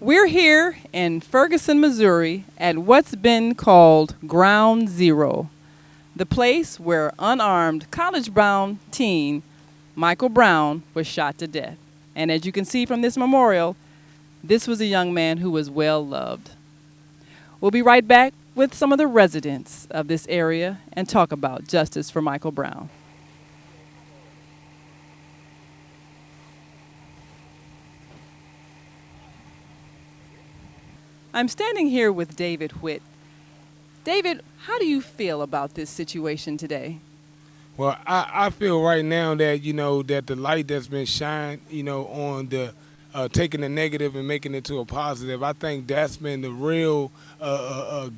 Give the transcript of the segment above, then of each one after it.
We're here in Ferguson, Missouri at what's been called Ground Zero, the place where unarmed college-bound teen Michael Brown was shot to death. And as you can see from this memorial, this was a young man who was well loved. We'll be right back with some of the residents of this area and talk about justice for Michael Brown. I'm standing here with David Whitt. David, how do you feel about this situation today? Well, I feel right now that, that the light that's been shined, on the taking the negative and making it to a positive, I think that's been the real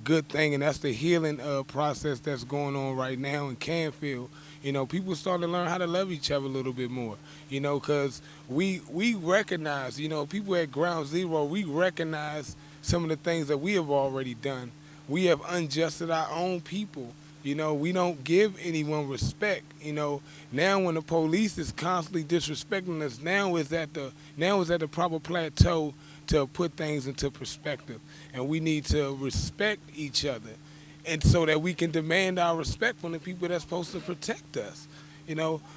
good thing, and that's the healing process that's going on right now in Canfield. People starting to learn how to love each other a little bit more, because we recognize, people at Ground Zero, we recognize some of the things that we have already done. We have unjusted our own people. We don't give anyone respect. Now when the police is constantly disrespecting us, now is at the proper plateau to put things into perspective. And we need to respect each other, and so that we can demand our respect from the people that's supposed to protect us.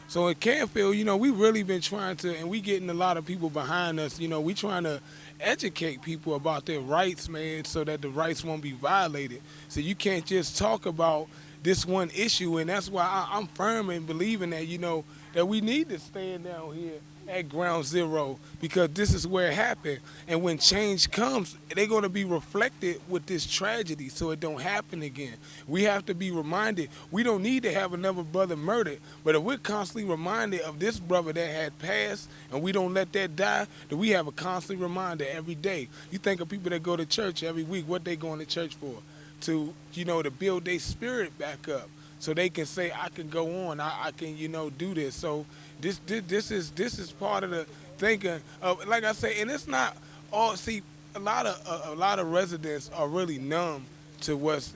So in Canfield, we really been trying to, and we getting a lot of people behind us. We trying to educate people about their rights, man, so that the rights won't be violated. So you can't just talk about this one issue, and that's why I'm firm in believing that, that we need to stand down here at Ground Zero, because this is where it happened. And when change comes, they're going to be reflected with this tragedy so it don't happen again. We have to be reminded. We don't need to have another brother murdered, but if we're constantly reminded of this brother that had passed and we don't let that die, then we have a constant reminder every day. You think of people that go to church every week, what they going to church for? To, to build their spirit back up, so they can say, I can go on, I can, do this. So this is part of the thinking of, like I say, and it's not all. See, a lot of residents are really numb to what's,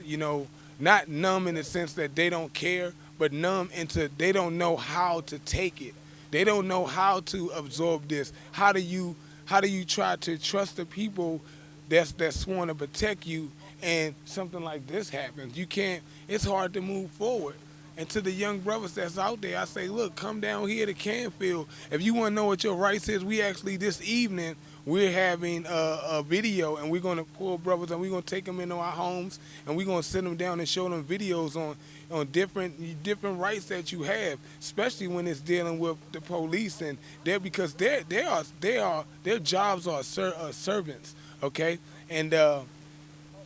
not numb in the sense that they don't care, but numb into they don't know how to take it. They don't know how to absorb this. How do you try to trust the people that's sworn to protect you, and something like this happens? You can't. It's hard to move forward. And to the young brothers that's out there, I say, look, come down here to Canfield. If you want to know what your rights is, we actually this evening we're having a video, and we're going to pull brothers and we're going to take them into our homes, and we're going to sit them down and show them videos on different rights that you have, especially when it's dealing with the police, and because their jobs are servants, okay? And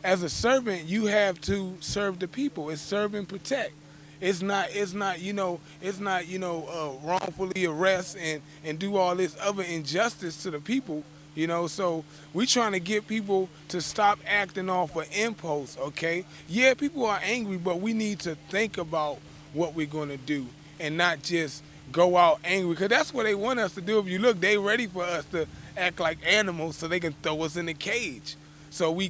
as a servant, you have to serve the people. It's serve and protect. It's not wrongfully arrest and do all this other injustice to the people. So we trying to get people to stop acting off of impulse, okay? Yeah, people are angry, but we need to think about what we're going to do and not just go out angry, because that's what they want us to do. If you look, they ready for us to act like animals so they can throw us in a cage. So we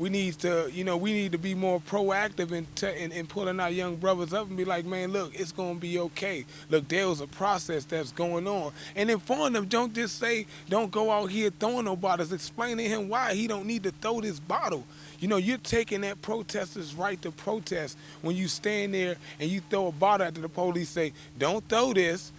need to be more proactive in pulling our young brothers up and be like, man, look, it's going to be okay. Look, there was a process that's going on. And inform them, don't just say, don't go out here throwing no bottles. Explain to him why he don't need to throw this bottle. You're taking that protester's right to protest when you stand there and you throw a bottle after the police say, don't throw this.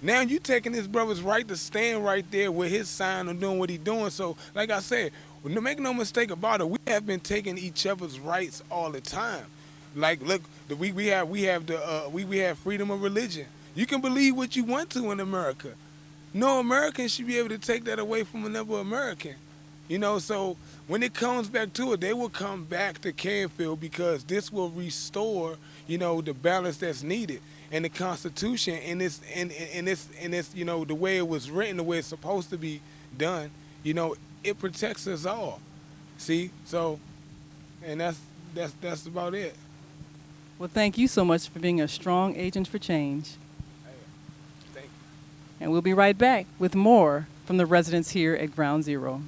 Now you taking this brother's right to stand right there with his sign and doing what he's doing. So, like I said, make no mistake about it, we have been taking each other's rights all the time. Like, look, we have freedom of religion. You can believe what you want to in America. No American should be able to take that away from another American. So when it comes back to it, they will come back to Canfield, because this will restore, the balance that's needed. And the Constitution and this, the way it was written, the way it's supposed to be done, it protects us all. See? So, and that's about it. Well, thank you so much for being a strong agent for change. Hey, thank you. And we'll be right back with more from the residents here at Ground Zero.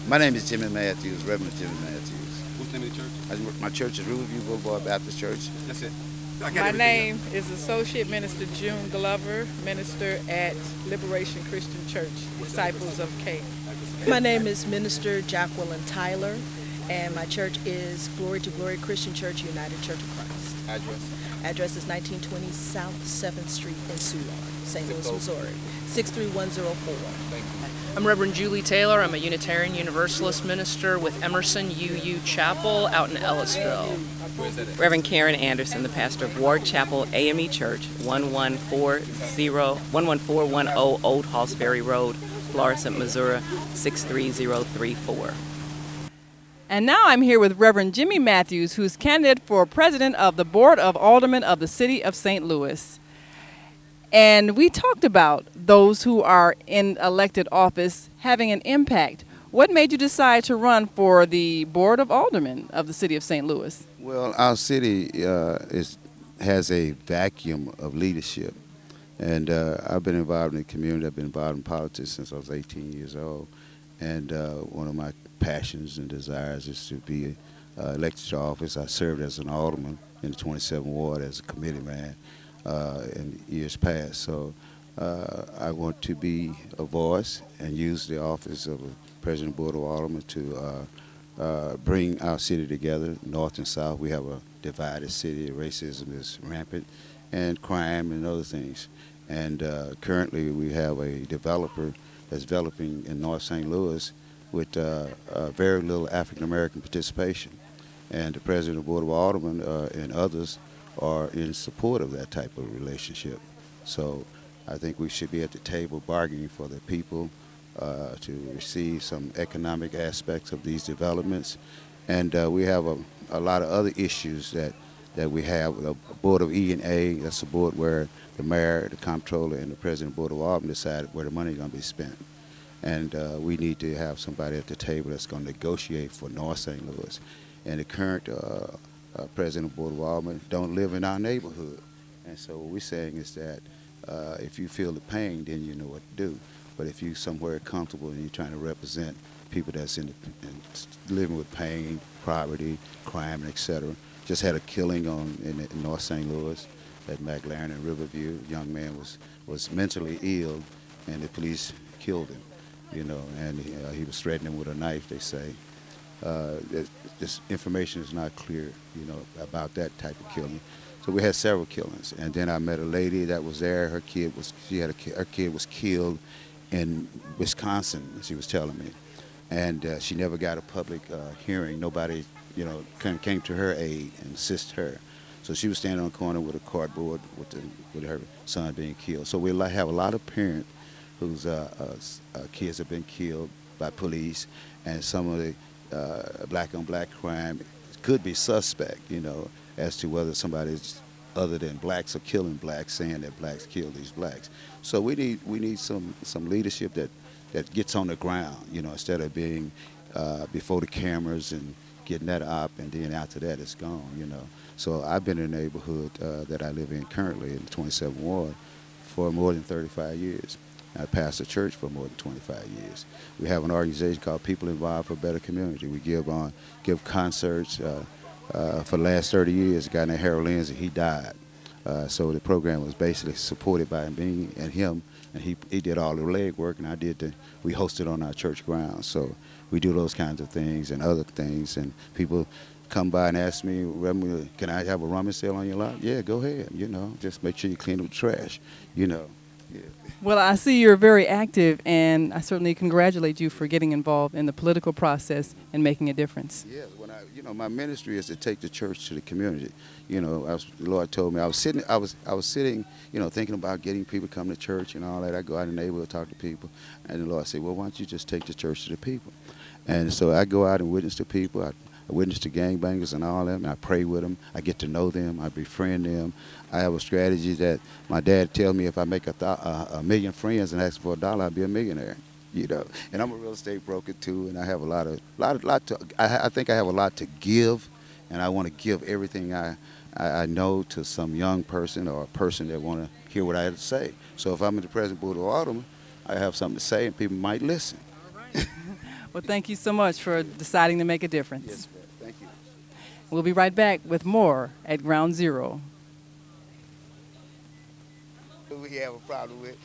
My name is Jimmy Matthews, Reverend Jimmy Matthews. What's the name of the church? My church is Riverview Boulevard Baptist Church. That's it. My name is Associate Minister June Glover, minister at Liberation Christian Church, Disciples of K. My name is Minister Jacqueline Tyler, and my church is Glory to Glory Christian Church, United Church of Christ. Address? Address is 1920 South 7th Street in Soulard, St. Louis, Missouri, 63104. Thank you. I'm Reverend Julie Taylor. I'm a Unitarian Universalist minister with Emerson UU Chapel out in Ellisville. Where's that at? Reverend Karen Anderson, the pastor of Ward Chapel AME Church, 11410 Old Hallsbury Road, Florissant, Missouri, 63034. And now I'm here with Reverend Jimmy Matthews, who's candidate for president of the Board of Aldermen of the City of St. Louis. And we talked about those who are in elected office having an impact. What made you decide to run for the Board of Aldermen of the City of St. Louis? Well, our city has a vacuum of leadership. And I've been involved in the community. I've been involved in politics since I was 18 years old. And one of my passions and desires is to be elected to office. I served as an alderman in the 27th Ward as a committee man in years past. So I want to be a voice and use the office of a President of the Board of Aldermen to bring our city together, north and south. We have a divided city. Racism is rampant, and crime and other things. And currently we have a developer that's developing in North St. Louis with very little African-American participation. And the President of the Board of Aldermen and others are in support of that type of relationship. So I think we should be at the table bargaining for the people to receive some economic aspects of these developments. And we have a lot of other issues that we have. A board of E&A, that's a board where the mayor, the comptroller, and the president of the Board of Aldermen decide where the money is going to be spent. And we need to have somebody at the table that's going to negotiate for North St. Louis. And the current president of the Board of Aldermen don't live in our neighborhood. And so what we're saying is that if you feel the pain, then you know what to do. But if you're somewhere comfortable and you're trying to represent people that's living with pain, poverty, crime, and et cetera, just had a killing in North St. Louis at McLaren and Riverview. A young man was mentally ill, and the police killed him, you know, and he was threatening with a knife, they say. This information is not clear, you know, about that type of killing. So we had several killings, and then I met a lady that was there. Her kid was killed in Wisconsin, she was telling me, and she never got a public hearing. Nobody, you know, came to her aid and assist her. So she was standing on the corner with a cardboard with her son being killed. So we have a lot of parents whose kids have been killed by police, and some of the black-on-black crime could be suspect, you know, as to whether somebody other than blacks are killing blacks, saying that blacks kill these blacks. So we need some leadership that gets on the ground, you know, instead of being before the cameras and getting that up, and then after that it's gone, you know. So I've been in the neighborhood that I live in currently in the 27th Ward for more than 35 years. I pastored a church for more than 25 years. We have an organization called People Involved for a Better Community. We give concerts. For the last 30 years, a guy named Harold Lindsay, he died. So the program was basically supported by me and him, and he did all the leg work, and we hosted on our church grounds. So we do those kinds of things and other things, and people come by and ask me, can I have a rummage sale on your lot? Yeah, go ahead, you know, just make sure you clean up the trash, you know. Yeah. Well, I see you're very active, and I certainly congratulate you for getting involved in the political process and making a difference. Yeah, my ministry is to take the church to the community. You know, the Lord told me I was sitting, you know, thinking about getting people to come to church and all that. I go out in the neighborhood, talk to people, and the Lord said, well, why don't you just take the church to the people? And so I go out and witness to people. I witness to gangbangers and all that, and I pray with them. I get to know them. I befriend them. I have a strategy that my dad tells me if I make a million friends and ask for $1, I'll be a millionaire. You know, and I'm a real estate broker too, and I have I think I have a lot to give, and I want to give everything I know to some young person or a person that want to hear what I have to say. So if I'm in the President Board of Aldermen, I have something to say, and people might listen. All right. Well, thank you so much for deciding to make a difference. Yes, ma'am. Thank you. We'll be right back with more at Ground Zero. Who we have a problem with?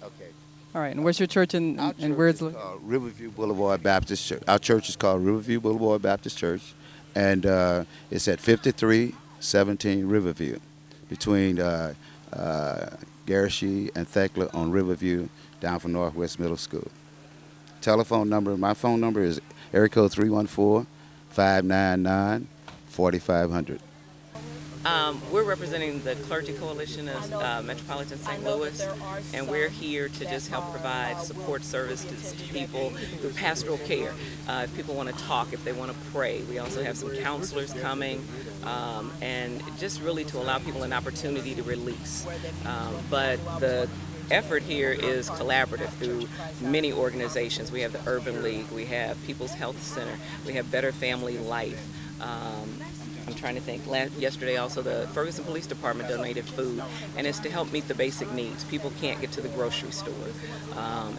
Okay. All right, and where's your church and where's it? Riverview Boulevard Baptist Church. Our church is called Riverview Boulevard Baptist Church, and it's at 5317 Riverview, between Garishee and Thekla on Riverview, down from Northwest Middle School. Telephone number, my phone number is area code 314-599-4500. We're representing the Clergy Coalition of Metropolitan St. Louis, and we're here to just help provide support services to people through pastoral care. If people want to talk, if they want to pray. We also have some counselors coming, and just really to allow people an opportunity to release. But the effort here is collaborative through many organizations. We have the Urban League, we have People's Health Center, we have Better Family Life. I'm trying to think. Yesterday also the Ferguson Police Department donated food, and it's to help meet the basic needs. People can't get to the grocery store,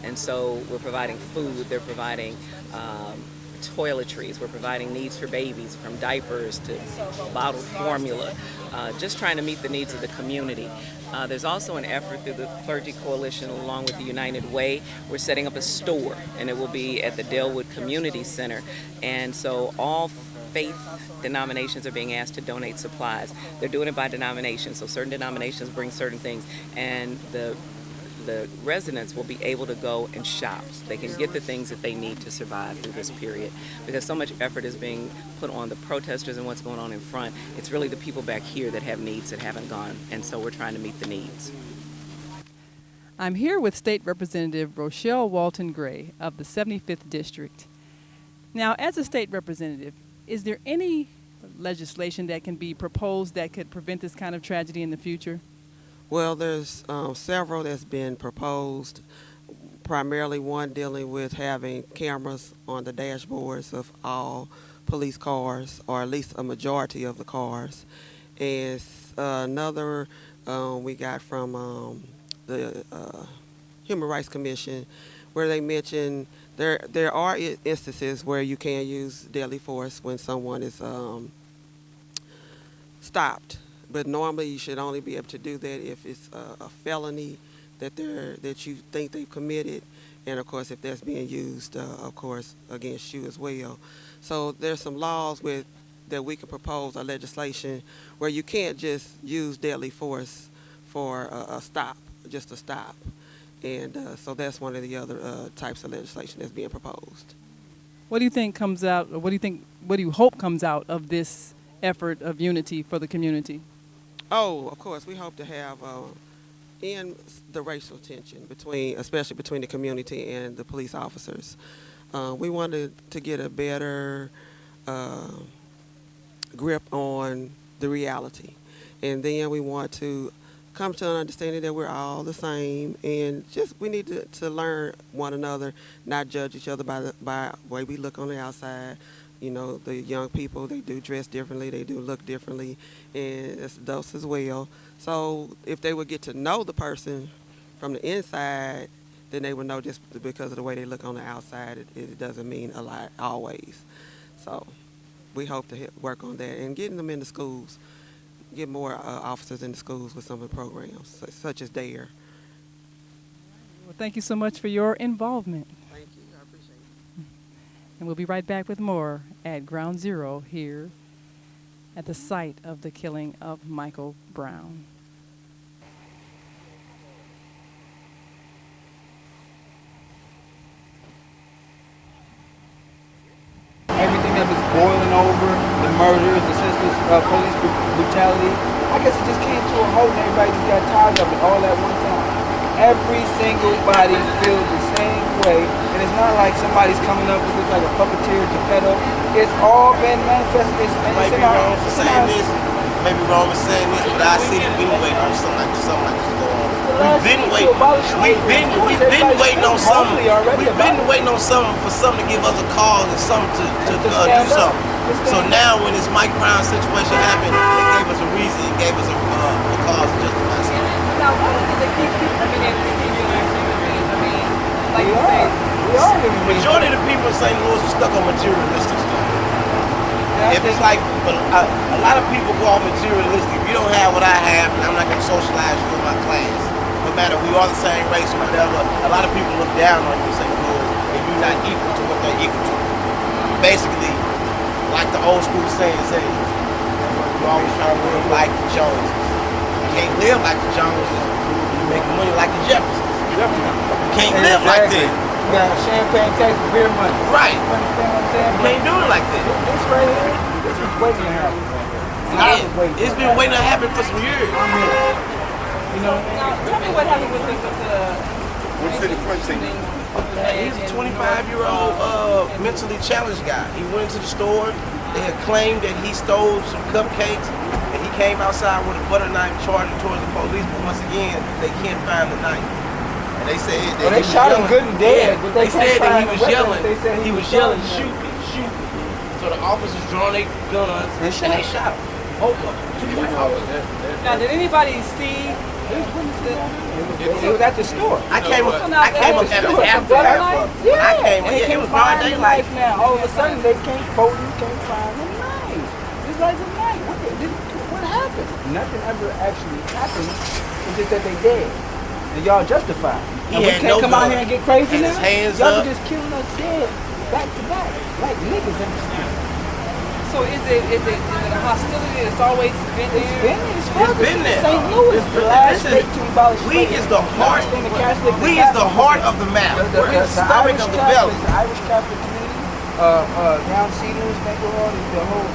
and so we're providing food. They're providing toiletries. We're providing needs for babies, from diapers to bottled formula, just trying to meet the needs of the community. There's also an effort through the Clergy Coalition along with the United Way. We're setting up a store, and it will be at the Dalewood Community Center, and so all faith denominations are being asked to donate supplies. They're doing it by denomination, so certain denominations bring certain things, and the residents will be able to go and shop. They can get the things that they need to survive through this period, because so much effort is being put on the protesters and what's going on in front. It's really the people back here that have needs that haven't gone, and so we're trying to meet the needs. I'm here with State Representative Rochelle Walton Gray of the 75th District. Now, as a state representative, is there any legislation that can be proposed that could prevent this kind of tragedy in the future? Well, there's several that's been proposed, primarily one dealing with having cameras on the dashboards of all police cars, or at least a majority of the cars. And another we got from the Human Rights Commission, where they mentioned there are instances where you can use deadly force when someone is stopped, but normally you should only be able to do that if it's a felony that you think they've committed, and of course if that's being used, of course, against you as well. So there's some laws that we can propose, a legislation where you can't just use deadly force for a stop, just a stop. And so that's one of the other types of legislation that's being proposed. What do you think comes out, or what do you hope comes out of this effort of unity for the community? Oh, of course, we hope to have end the racial tension especially between the community and the police officers. We wanted to get a better grip on the reality, and then we want to come to an understanding that we're all the same, and just we need to learn one another, not judge each other by the way we look on the outside. You know, the young people, they do dress differently, they do look differently, and it's adults as well. So if they would get to know the person from the inside, then they would know just because of the way they look on the outside, it doesn't mean a lot always. So we hope to work on that and getting them into schools, get more officers in the schools with some of the programs, such as DARE. Well, thank you so much for your involvement. Thank you, I appreciate it. And we'll be right back with more at Ground Zero here at the site of the killing of Michael Brown. Everything that was boiling over, the murders, the senseless police brutality, I guess it just came to a halt and everybody just got tired of it all at one time. Every single body feels the same way, and it's not like somebody's coming up with this like a puppeteer Geppetto. It's all been manifested. Might be wrong for saying this, maybe wrong for saying this, but I see we've been waiting on something like this to go on. We've been waiting on something. We've been waiting on something for something to give us a cause and something to do something. So now when this Mike Brown situation happened, it gave us a reason, it gave us a cause to justify something. Now, why do they keep coming in and activities? I mean, like you say, Majority of the people in St. Louis are stuck on materialistic stuff. If it's like, a lot of people go off materialistic. If you don't have what I have, I'm not going to socialize you in my class. But no matter we are the same race or whatever, a lot of people look down on you and say, "Well, if you're not equal to what they're equal to." Basically, like the old school saying says, you always try to live like the Joneses. You can't live like the Joneses. You make money like the Jeffersons. You can't live like them. You got champagne tax, beer money. Right. You understand what I'm saying? You can't do it like that. This right here, this is waiting to happen. It's been waiting to happen for some years. You know? Now, tell me what happened with the He's a 25-year-old mentally challenged guy. He went into the store. They had claimed that he stole some cupcakes, and he came outside with a butter knife charging towards the police. But once again, they can't find the knife. And they said that they shot him good and dead. Yeah, but they said that he was yelling. He was yelling, "Shoot me, shoot me!" So the officers drawn their guns and they shot him. Both of them. Now, did anybody see? It was at the store. I came up after. Yeah, I came. and they It can't was broad find the daylight. knife now. All of a sudden, they can't find the knife. It's like the knife. What happened? Nothing ever actually happened. It's just that they dead. And y'all justified. And we can't come out here and get crazy now. Y'all just killing us dead back to back, like niggas in the street. So is it a hostility that's always been there? It's been there. St. Louis, the last state to abolish We is the heart. We is the heart of the map. We're the stomach of the belly. The Irish Catholic community, down Cedars, Bangalore, the whole,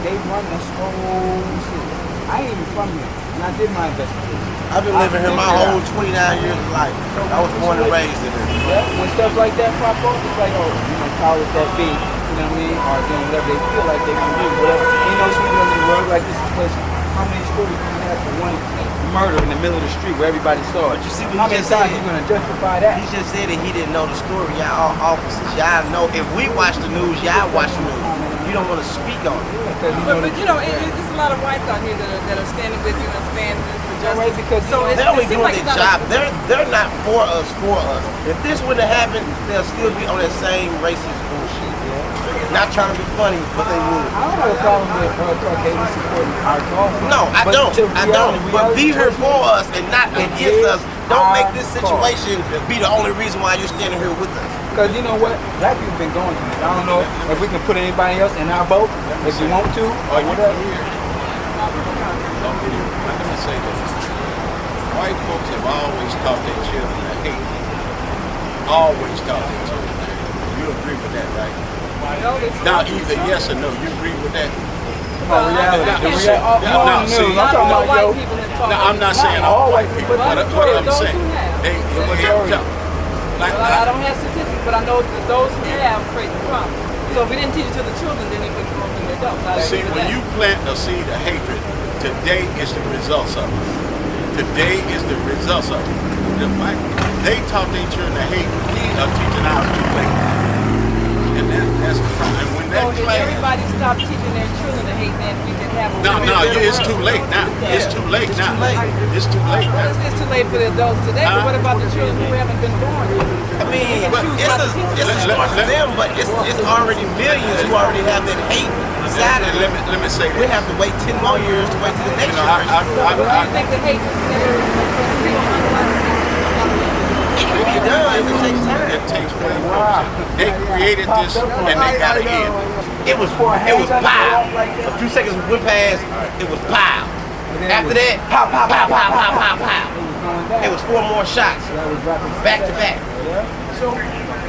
they run this whole city. I ain't even from here, and I did my investigation. I've been living here my whole 29 years of life. I was born and raised in it. Yeah, when stuff like that pop up, it's like, oh, you know, powers that be, you know what I mean, or doing whatever they feel like they can do, whatever. You know, so in the world like this because how many stories do you have for one murder in the middle of the street where everybody saw it? But you see How many times you gonna justify that? He just said that he didn't know the story. Y'all officers, y'all know. If we watch the news, y'all watch the news. You don't want to speak on it. But you know, there's a lot of whites out here that are standing with you and standing for justice. Because they're only doing their job. They're not for us. If this wouldn't have happened, they'll still be on that same racist bullshit. Not trying to be funny, but they would. I don't have a problem with Caucasians supporting our cause. No, I don't. But be here for us and not against us. Don't make this situation be the only reason why you're standing here with us. Because you know what? Black people been going through this. I don't know if we can put anybody else in our boat if you want to or whatever. Let me say this. White folks have always taught their children to hate. Always taught their children to hate. You agree with that, right? Now, either yes or no. You agree with that? I'm not saying all white people, but what I'm saying. I don't have statistics, but I know that those who have create the problem. So if we didn't teach it to the children, then it would grow up in the adults. See, when you plant a seed of hatred, today is the results of it. Today is the results of it. They taught their children to hate. We are teaching ours too late. And that's the problem. And when so if everybody stopped teaching their children to hate, then we could have a it's too late now. It's too late now. It's too late now. It's too late for the adults today, but what about the children who haven't been born yet? I mean, it's a start for them, but it's already millions who already have that hate inside of them. Let me say this. We have to wait 10 more years to wait to the next Do generation. you think the hate it can be done, it takes time. It takes time. They created this and they got to end. It was pow. A few seconds went past, it was pow. After that, pow, pow, pow, pow, pow, pow, pow. It was 4 more shots, back to back.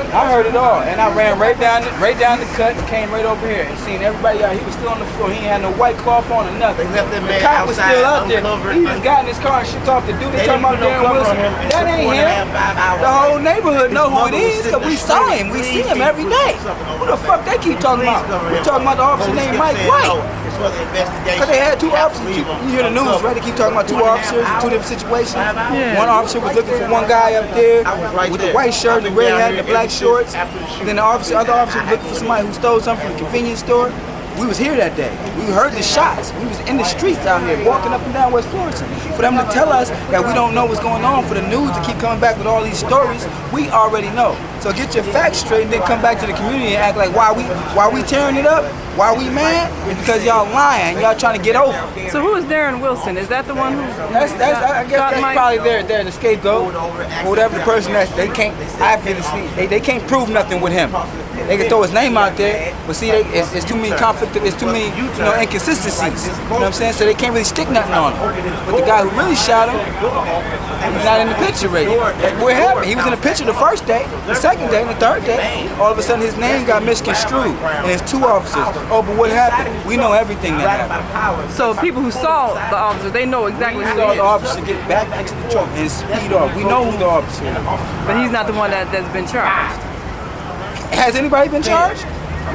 I heard it all, and I ran right down the cut and came right over here and seen everybody out. He was still on the floor. He ain't had no white cloth on or nothing. They left that man the cop was still out there. uncovered. He just got in his car and shit off the dude. They talking about Darren Wilson. That ain't him. 5 hours. The whole neighborhood know who it is because we saw him. We see him every day. Who the fuck they keep talking about? We talking about the officer named Mike White. Because they had 2 officers. You hear the news, right? They keep talking about 2 officers in 2 different situations. One officer was looking for one guy up there with the white shirt, the red hat, and the black shorts. And then the other officer was looking for somebody who stole something from the convenience store. We was here that day. We heard the shots. We was in the streets out here, walking up and down West Florissant. For them to tell us that we don't know what's going on, for the news to keep coming back with all these stories, we already know. So get your facts straight and then come back to the community and act like why we tearing it up? Why we mad? It's because y'all lying. Y'all trying to get over. So who is Darren Wilson? Is that the one who? I guess that's probably there the scapegoat or whatever the person that they can't. They can't prove nothing with him. They can throw his name out there, but see, it's too many conflict. It's too many inconsistencies. You know what I'm saying? So they can't really stick nothing on him. But the guy who really shot him, he's not in the picture already. What happened? He was in the picture the first day, the second day, and the third day. All of a sudden, his name got misconstrued, and there's 2 officers. Oh, but what happened? We know everything that happened. So people who saw the officer, they know exactly who saw the officer get back into the truck and speed off. We know who the officer is. But he's not the one that's been charged. Has anybody been charged?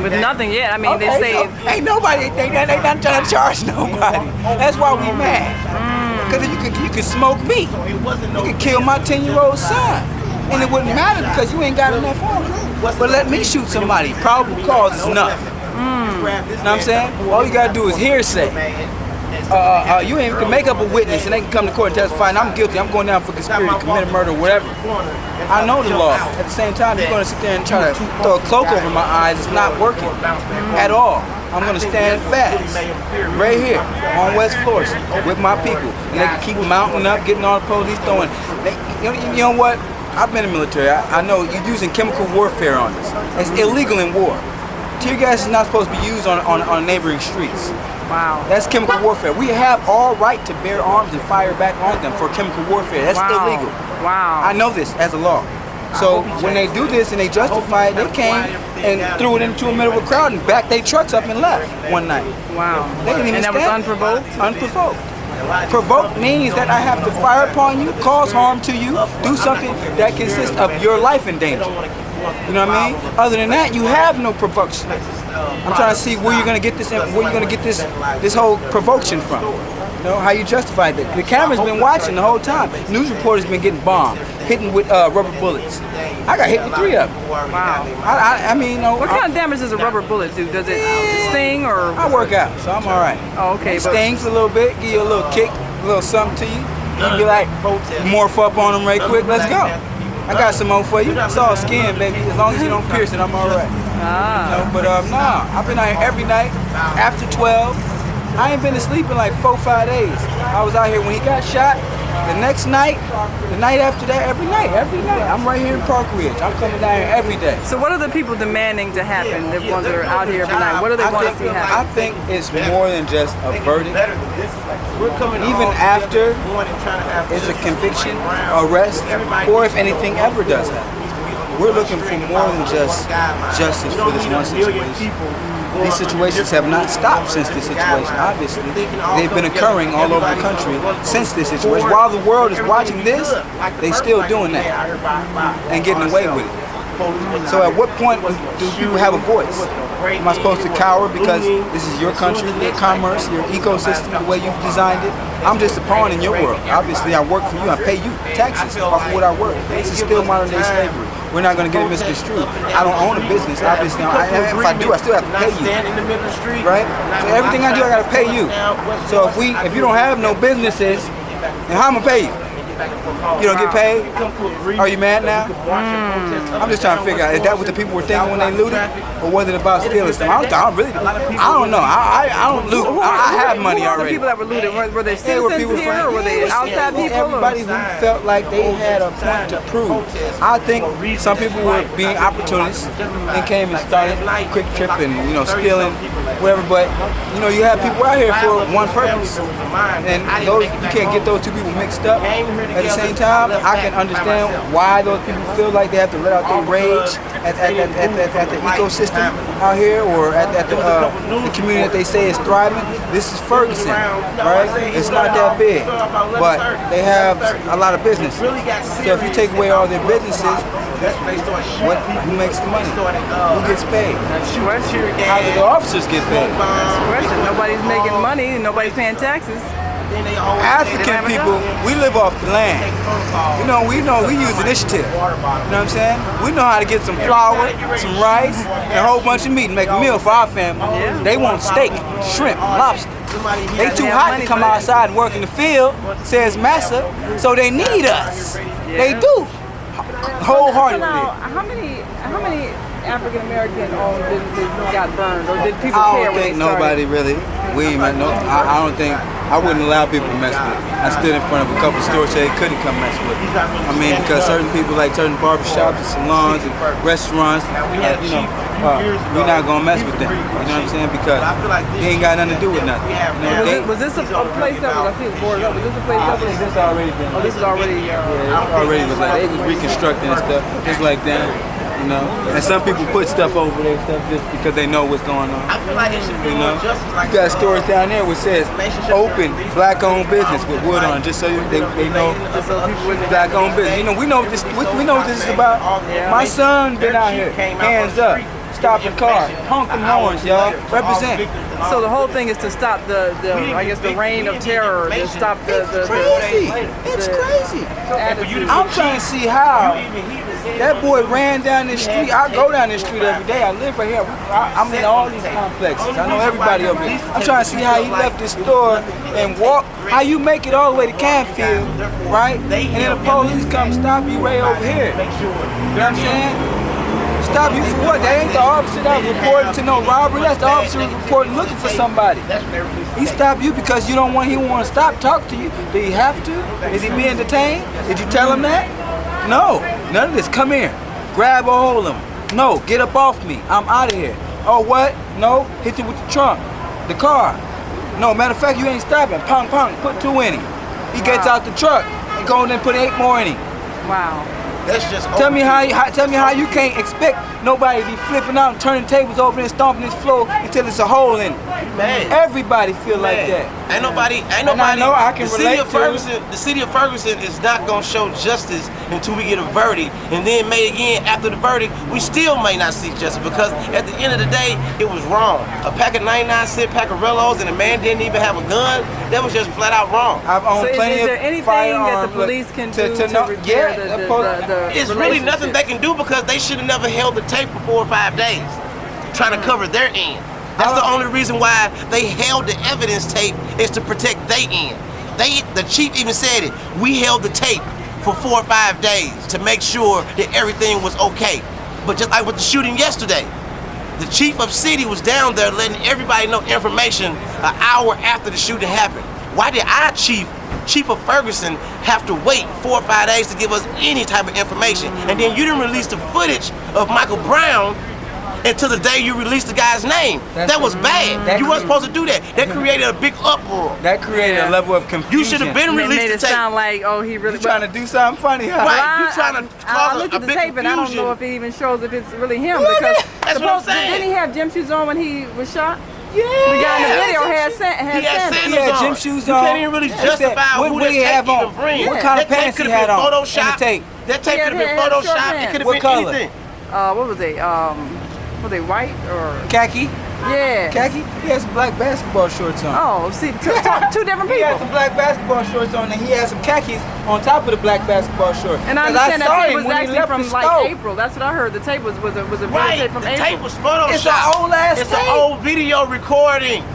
With nothing yet. I mean, they say so ain't nobody. They not trying to charge nobody. That's why we mad. Because you can smoke me. You can kill my 10-year-old son, and it wouldn't matter because you ain't got enough on him. But let me shoot somebody. Probable cause is enough. You know what I'm saying? All you gotta do is hearsay. You ain't can make up a witness and they can come to court and testify and I'm guilty. I'm going down for conspiracy, committed murder, whatever. I know the law. At the same time, you're going to sit there and try to throw a cloak over my eyes. It's not working at all. I'm going to stand fast right here on West Florissant with my people. And they can keep mounting up, getting all the police throwing. You know what? I've been in the military. I know you're using chemical warfare on this. It's illegal in war. Tear gas is not supposed to be used on neighboring streets. Wow. That's chemical warfare. We have all right to bear arms and fire back on them for chemical warfare. That's illegal. Wow. I know this as a law. So when they do this and they justify it, they came and threw it into the middle of a crowd and backed their trucks up and left one night. Wow. They didn't even and that was unprovoked? Unprovoked. Provoke means that I have to fire upon you, cause harm to you, do something that consists of your life in danger. You know what I mean? Other than that, you have no provocation. I'm trying to see where you're gonna get this, this whole provocation from. You know how you justify that? The camera's been watching the whole time. News reporters been getting bombed, hitting with rubber bullets. I got hit with 3 of them. Wow. I mean, what kind of damage does a rubber bullet do? Does it sting or? I work out, so I'm all right. Oh, okay. It stings a little bit, give you a little kick, a little something to you. You be like, morph up on them right quick. Let's go. I got some more for you. It's all skin, baby. As long as you don't pierce it, I'm all right. Ah. You know, but nah, I've been out here every night after 12. I ain't been to sleep in like 4 or 5 days. I was out here when he got shot. The next night, the night after that, every night. I'm right here in Park Ridge. I'm coming down here every day. So what are the people demanding to happen, the ones that are out here every night? What do they want to see happen? I think it's more than just a verdict. Even after it's a conviction, arrest, or if anything ever does happen. We're looking for more than just justice for this one situation. These situations have not stopped since this situation, obviously. They've been occurring all over the country since this situation. While the world is watching this, they're still doing that and getting away with it. So at what point do you have a voice? Am I supposed to cower because this is your country, your commerce, your ecosystem, the way you've designed it? I'm just a pawn in your world. Obviously, I work for you. I pay you taxes off of what I work. This is still modern day slavery. We're not going to get it misconstrued. I don't own a business. Obviously, if I do, I still have to pay you. Right? So everything I do, I got to pay you. So if you don't have no businesses, then how am I going to pay you? You don't get paid? Are you mad now? I'm just trying to figure out, is that what the people were thinking when they looted? Or was it about stealing stuff? I don't know. I don't loot. I have money already. The people that were looted, were they citizens here or were they outside people? Everybody who felt like they had a point to prove. I think some people were being opportunists and came and started quick trip and stealing, whatever. But you have people out here for one purpose, and those you can't get those two people mixed up. At the same time, I can understand why those people feel like they have to let out their rage at the ecosystem out here or at the community that they say is thriving. This is Ferguson, right? It's not that big, but they have a lot of businesses. So if you take away all their businesses, who makes the money? Who gets paid? How do the officers get paid? Nobody's making money, nobody's paying taxes. African people, we live off the land. We use initiative. You know what I'm saying? We know how to get some flour, some rice, and a whole bunch of meat and make a meal for our family. They want steak, shrimp, lobster. They too hot to come outside and work in the field, says Massa, so they need us. They do. wholeheartedly. So now, how many African American owned businesses got burned, or did people I care don't when think they started? nobody really. We ain't met no. I don't think. I wouldn't allow people to mess with it. I stood in front of a couple stores so they couldn't come mess with it. I mean, because certain people like certain barbershops and salons and restaurants, we're not gonna mess with them. You know what I'm saying? Because they ain't got nothing to do with nothing. You know, Was this a place that was? I think it's boarded up. Was this a place that was? This already been. Oh, this is already. Yeah, already was like they was reconstructing and stuff, just like that. You know, and some people put stuff over their stuff just because they know what's going on. I feel like it should be more justice. You got stores down there which says open black-owned business with wood on, just so they know black-owned business. You know, we know what this is about. My son been out here, hands up, stopping cars, honking horns, y'all. Represent. So the whole thing is to stop the I guess the reign of terror, to stop the crazy. It's crazy. I'm trying to see how that boy ran down this street. I go down this street every day. I live right here. I'm in all these complexes. I know everybody over here. I'm trying to see how he left this store and walked. How you make it all the way to Canfield, right? And then the police come stop you way over here. You know what I'm saying? Stop you for what? That ain't the officer that was reporting to no robbery. That's the officer reporting looking for somebody. He stopped you because you don't want. He want to stop talk to you. Did he have to? Is he being detained? Did you tell him that? No. None of this. Come here. Grab a hold of him. No. Get up off me. I'm out of here. Oh what? No. Hit you with the trunk. The car. No. Matter of fact, you ain't stopping. Pong pong. Put 2 in him. He gets out the truck and go and put 8 more in him. Wow. That's just tell me how you can't expect nobody to be flipping out and turning tables over and stomping this floor until it's a hole in it. Man. Everybody feel like that. Ain't nobody. And I know I can relate The city of Ferguson is not gonna show justice until we get a verdict, and then maybe again after the verdict, we still may not see justice because at the end of the day, it was wrong. A pack of 99-cent Paccarellos and a man didn't even have a gun. That was just flat out wrong. I've owned plenty is there anything that the police can do to repair the it's really nothing they can do because they should have never held the tape for 4 or 5 days trying to cover their end. That's the only reason why they held the evidence tape is to protect their end. The chief even said it. We held the tape for 4 or 5 days to make sure that everything was okay. But just like with the shooting yesterday, the chief of city was down there letting everybody know information an hour after the shooting happened. Why did our chief of Ferguson have to wait 4 or 5 days to give us any type of information? And then you didn't release the footage of Michael Brown until the day you released the guy's name. That was bad. You weren't supposed to do that. That created a big uproar. That created a level of confusion. You should have been released made the it tape. sound like, oh, he really trying to do something funny, huh? Right, you trying to I cause looked a at the big tape and I don't confusion. know if it even shows if it's really him because That's what I'm saying. Didn't he have gym shoes on when he was shot? Yeah. The guy in the video had sandals. He had gym shoes on. You can't even really justify what who did he that have tape on? even bring. What kind of That tape pants he could have had been on? Photoshopped. And the tape. That tape could have been had short photoshopped. It pants. could have What been color? anything. What was they? Were they white or Khaki? Yeah. Khaki? He had some black basketball shorts on. Oh, see, two different people. He had some black basketball shorts on and he had some khakis on top of the black basketball shorts. And I understand that tape was when he actually left from the like store. April. That's what I heard. The tape was a video Right, tape from the April. tape was photoshopped. It's an old ass It's tape. an old video recording.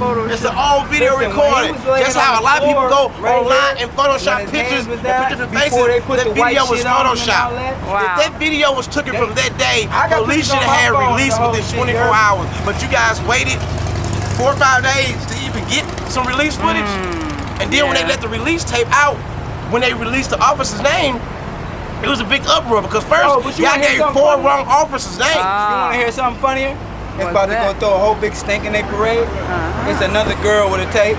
It's an old video Listen, when recording. he was laying That's on how a the lot of people floor, go right online here, and Photoshop when his pictures hands was and down, put different faces. before they put That the white video was shit on him and all Photoshopped. that. Wow. If that video was taken from that day, I got police pictures should on have had my phone, released the whole within shit, 24 yeah. hours. But you guys waited 4 or 5 days to even get some release footage. And then when they let the release tape out, when they released the officer's name, it was a big uproar because first y'all gave 4 wrong officers' names. You want to hear something funnier? It's about to go throw a whole big stink in their parade. It's another girl with a tape.